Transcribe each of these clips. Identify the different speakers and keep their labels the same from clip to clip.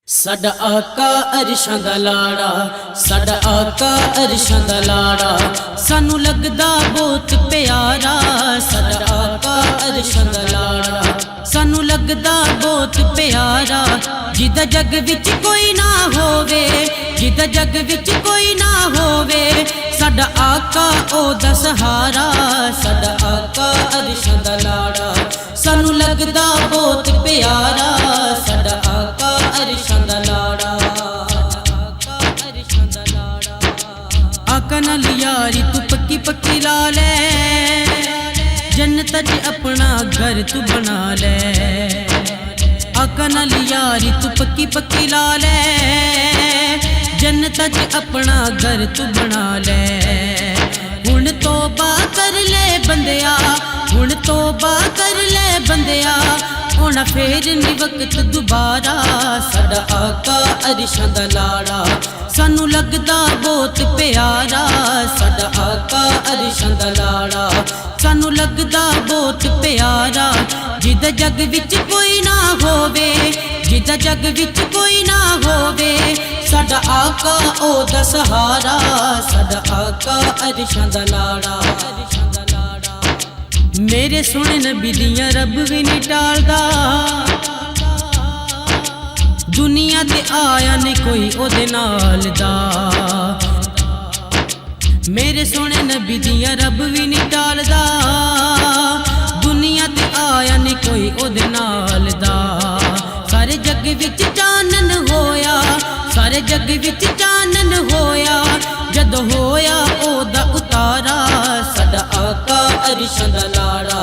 Speaker 1: साडा आका अरशां दा लाड़ा, साडा आका अरशां दा लाड़ा, सानू लगदा बहुत प्यारा। साडा आका अरशां दा लाड़ा, सानू लगदा बहुत प्यारा। जिदा जग विच कोई ना होवे, जिदा जग विच कोई ना होवे, साडा आका ओदा सहारा। साडा आका अरशां दा लाड़ा, सानू लगदा बहुत प्यारा। साडा आका अरशां दा लाड़ा, आका नाल यारी तू पक्की पक्की ला ले, जन्नत च अपना घर तू बना ले। आका नाल यारी तू पक्की पक्की ला ले, जन्नत च अपना घर तू बना ले। हुण तौबा कर ले बंदिया, हुण तौबा कर ले बंदिया, होना फेर नी वक्त दोबारा। साडा आका अरशां दा लाड़ा, सानू लगदा बहुत प्यारा। साडा आका अरशां दा लाड़ा, सानू लगदा बहुत प्यारा। जिदा जग विच कोई ना होवे, जिदा जग विच कोई ना होवे, साडा आका ओदा सहारा। साडा आका अरशां दा लाड़ा, मेरे सोने नबी दियां रब भी नहीं टालदा। दुनिया ते आया नहीं कोई ओदे नाल दा, मेरे सोने नबी दियां रब भी नहीं टालदा। दुनिया ते आया नहीं कोई ओदे नाल दा। सारे जग विच चानन होया, सारे जग विच चानन होया, जद होया ओदा उतारा। साडा आका अरशां दा लाड़ा,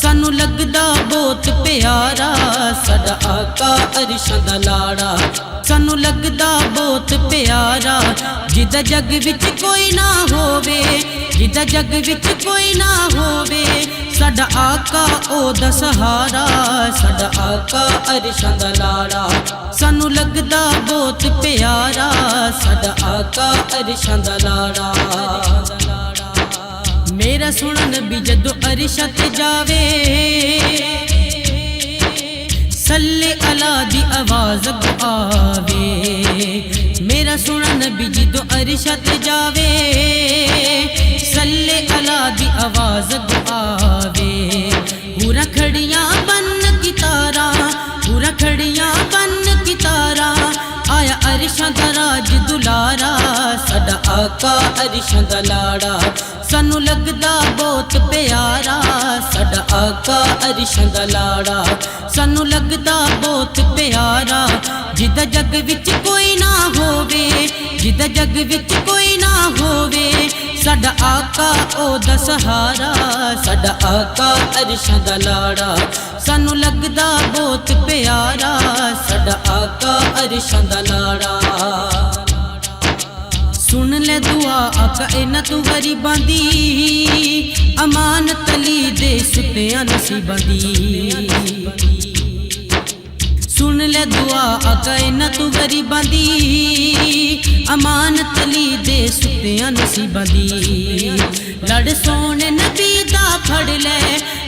Speaker 1: सानू लगदा बहुत प्यारा। साडा आका अरशां दा लाड़ा, सानू लगदा बहुत प्यारा। जिदा जग विच कोई ना होवे, जिदा जग विच कोई ना होवे, साडा आका ओदा सहारा। साडा आका अरशां दा लाड़ा, सानू लगदा बहुत प्यारा। साडा आका अरशां दा लाड़ा, मेरा सोना नबी जदों अरशां ते जावे, सल्ले अला दी आवाज़ आवे। मेरा सोना नबी जदों अरशां ते जावे, सल्ले अला दी आवाज़ आवे। पूरा खड़ियां बन की तारा, पूरा खड़ियां बन की तारा, आया अरशां दा राज दुलारा। साडा आका अरशां दा लाड़ा, सानू लगदा बहुत प्यारा। साडा आका अरशां दा लाड़ा, सानू लगदा बहुत प्यारा। जिदा जग विच कोई ना होवे, जिदा जग विच कोई ना होवे, साडा आका ओदा सहारा। साडा आका अरशां दा लाड़ा, सानू लगदा बहुत प्यारा। साडा आका अरशां दा लाड़ा, सुन ले दुआ आका इन्हां तू गरीबां दी, अमानत अली दे सुत्तियां नसीबां दी। सुन ले दुआ आका इन्हां तू गरीबां दी, अमानत अली दे सुत्तियां नसीबां दी। लड़ सोने नबी दा फड़ ले,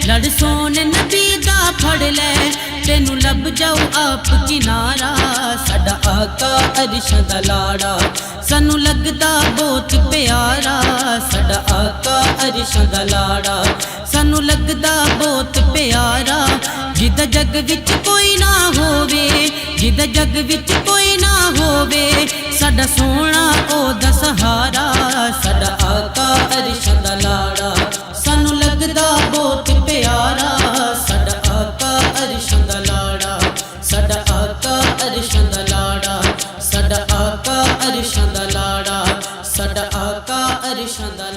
Speaker 1: लड़ सोने नबी दा फड़ ले, तेनू लब जाऊ आप किनारा। साडा आका अरशां दा लाड़ा, सानू लगदा बहुत प्यारा। साडा आका अरशां दा लाड़ा, सानू लगदा बहुत प्यारा। जिदा जग विच कोई ना होवे, जिदा जग विच कोई ना होवे, साडा सोना ओदा सहारा। साडा आका अरशां दा लाड़ा, सानू लगदा बहुत प्यारा। साडा आका अरशां दा लाड़ा, साडा आका अरशां दा लाड़ा, साडा आका अरशां दा लाड़ा, साडा आका अरशां दा